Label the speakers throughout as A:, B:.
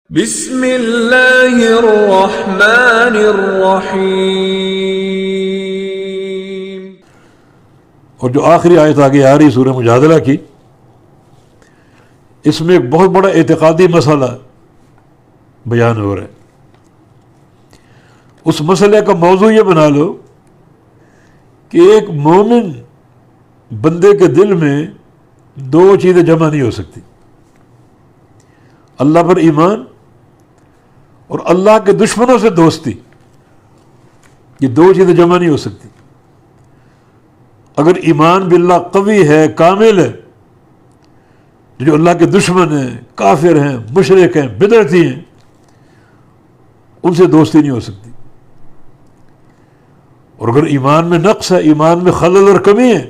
A: بسم اللہ الرحمن الرحیم۔
B: اور جو آخری آیت آگے آ رہی سورہ مجادلہ کی، اس میں ایک بہت بڑا اعتقادی مسئلہ بیان ہو رہا ہے۔ اس مسئلے کا موضوع یہ بنا لو کہ ایک مومن بندے کے دل میں دو چیزیں جمع نہیں ہو سکتی: اللہ پر ایمان اور اللہ کے دشمنوں سے دوستی۔ یہ دو چیزیں جمع نہیں ہو سکتی۔ اگر ایمان باللہ قوی ہے، کامل ہے، جو اللہ کے دشمن ہیں، کافر ہیں، مشرک ہیں، بدعتی ہیں، ان سے دوستی نہیں ہو سکتی۔ اور اگر ایمان میں نقص ہے، ایمان میں خلل اور کمی ہے،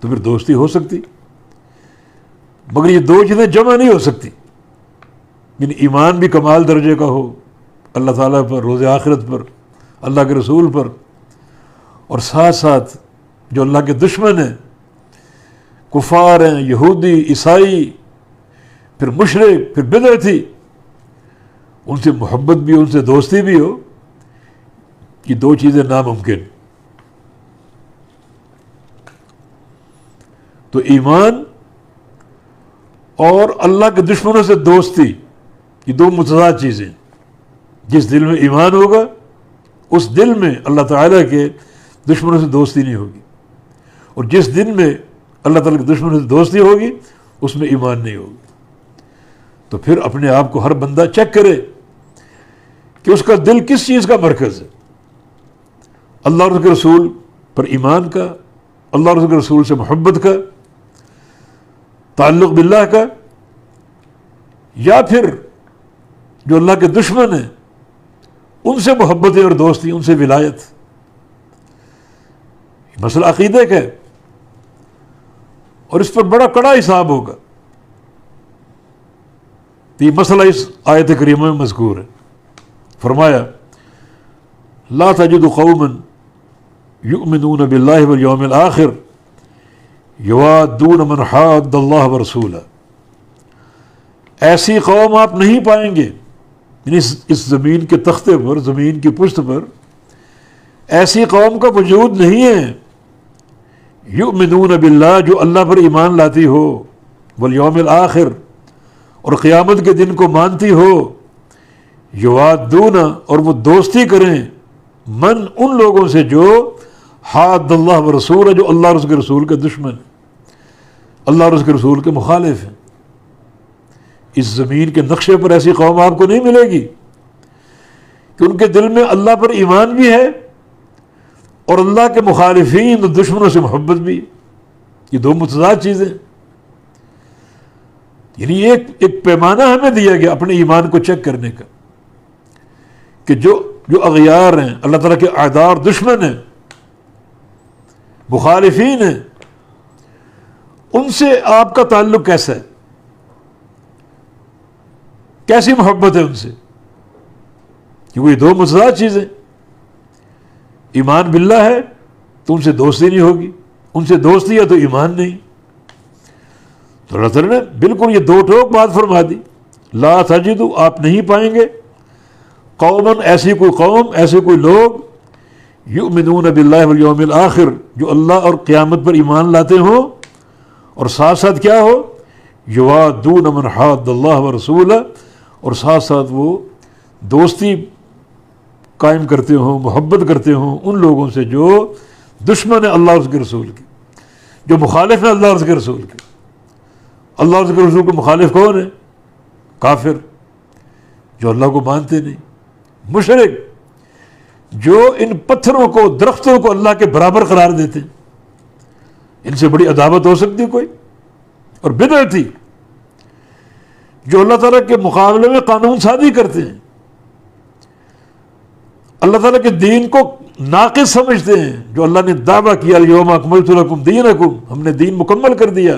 B: تو پھر دوستی ہو سکتی، مگر یہ دو چیزیں جمع نہیں ہو سکتی۔ یعنی ایمان بھی کمال درجے کا ہو اللہ تعالیٰ پر، روز آخرت پر، اللہ کے رسول پر، اور ساتھ ساتھ جو اللہ کے دشمن ہیں، کفار ہیں، یہودی، عیسائی، پھر مشرک، پھر بدعتی، ان سے محبت بھی، ان سے دوستی بھی ہو، یہ دو چیزیں ناممکن۔ تو ایمان اور اللہ کے دشمنوں سے دوستی، یہ دو متضاد چیزیں۔ جس دل میں ایمان ہوگا اس دل میں اللہ تعالیٰ کے دشمنوں سے دوستی نہیں ہوگی، اور جس دل میں اللہ تعالیٰ کے دشمنوں سے دوستی ہوگی اس میں ایمان نہیں ہوگی۔ تو پھر اپنے آپ کو ہر بندہ چیک کرے کہ اس کا دل کس چیز کا مرکز ہے: اللہ اور اس کے رسول پر ایمان کا، اللہ اور اس کے رسول سے محبت کا، تعلق باللہ کا، یا پھر جو اللہ کے دشمن ہیں ان سے محبت اور دوستی، ان سے ولایت۔ مسئلہ عقیدے کا ہے اور اس پر بڑا کڑا حساب ہوگا۔ تو یہ مسئلہ اس آیت کریمہ میں مذکور ہے۔ فرمایا: لا تجد قوما یؤمنون باللہ والیوم الآخر یوادون من حاد اللہ ورسولہ۔ ایسی قوم آپ نہیں پائیں گے، یعنی اس زمین کے تختے پر، زمین کی پشت پر ایسی قوم کا وجود نہیں ہے، یؤمنون باللہ، جو اللہ پر ایمان لاتی ہو، والیوم الآخر، اور قیامت کے دن کو مانتی ہو، یوادون، اور وہ دوستی کریں، من، ان لوگوں سے جو حاد اللہ ورسولہ، جو اللہ اور اس کے رسول کے دشمن، اللہ اور اس کے رسول کے مخالف ہیں۔ اس زمین کے نقشے پر ایسی قوم آپ کو نہیں ملے گی کہ ان کے دل میں اللہ پر ایمان بھی ہے اور اللہ کے مخالفین اور دشمنوں سے محبت بھی۔ یہ دو متضاد چیزیں، یعنی ایک پیمانہ ہمیں دیا گیا اپنے ایمان کو چیک کرنے کا کہ جو اغیار ہیں، اللہ تعالیٰ کے اعداء اور دشمن ہیں، مخالفین ہیں، ان سے آپ کا تعلق کیسا ہے، کیسی محبت ہے ان سے؟ کیونکہ یہ دو متضاد چیزیں۔ ایمان باللہ ہے تو ان سے دوستی نہیں ہوگی، ان سے دوستی ہے تو ایمان نہیں۔ تو اللہ تعالیٰ نے بالکل یہ دو ٹوک بات فرما دی۔ لا تجد، آپ نہیں پائیں گے، قوماً، ایسی کوئی قوم، ایسے کوئی لوگ، یؤمنون باللہ والیوم الآخر، جو اللہ اور قیامت پر ایمان لاتے ہوں، اور ساتھ ساتھ کیا ہو، یوادون من حاد اللہ ورسولہ، اور ساتھ ساتھ وہ دوستی قائم کرتے ہوں، محبت کرتے ہوں ان لوگوں سے جو دشمن ہیں اللہ اور اس کے رسول کے، جو مخالف ہیں اللہ اور اس کے رسول کے۔ اللہ اور اس کے رسول کے مخالف کون ہیں؟ کافر، جو اللہ کو مانتے نہیں، مشرک، جو ان پتھروں کو، درختوں کو اللہ کے برابر قرار دیتے ہیں۔ ان سے بڑی عداوت ہو سکتی کوئی؟ اور بدعتی، جو اللہ تعالیٰ کے مقابلے میں قانون سازی کرتے ہیں، اللہ تعالیٰ کے دین کو ناقص سمجھتے ہیں، جو اللہ نے دعویٰ کیا الیوم اکملت لکم دینکم، ہم نے دین مکمل کر دیا،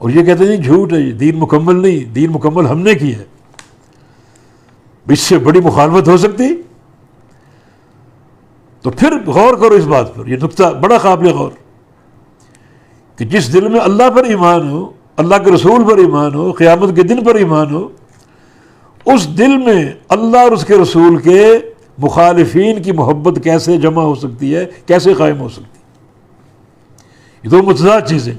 B: اور یہ کہتے ہیں جھوٹ ہے، یہ دین مکمل نہیں، دین مکمل ہم نے کیا ہے۔ اس سے بڑی مخالفت ہو سکتی؟ تو پھر غور کرو اس بات پر، یہ نقطہ بڑا قابل غور، کہ جس دل میں اللہ پر ایمان ہو، اللہ کے رسول پر ایمان ہو، قیامت کے دن پر ایمان ہو، اس دل میں اللہ اور اس کے رسول کے مخالفین کی محبت کیسے جمع ہو سکتی ہے، کیسے قائم ہو سکتی ہے؟ یہ دو متضاد چیزیں.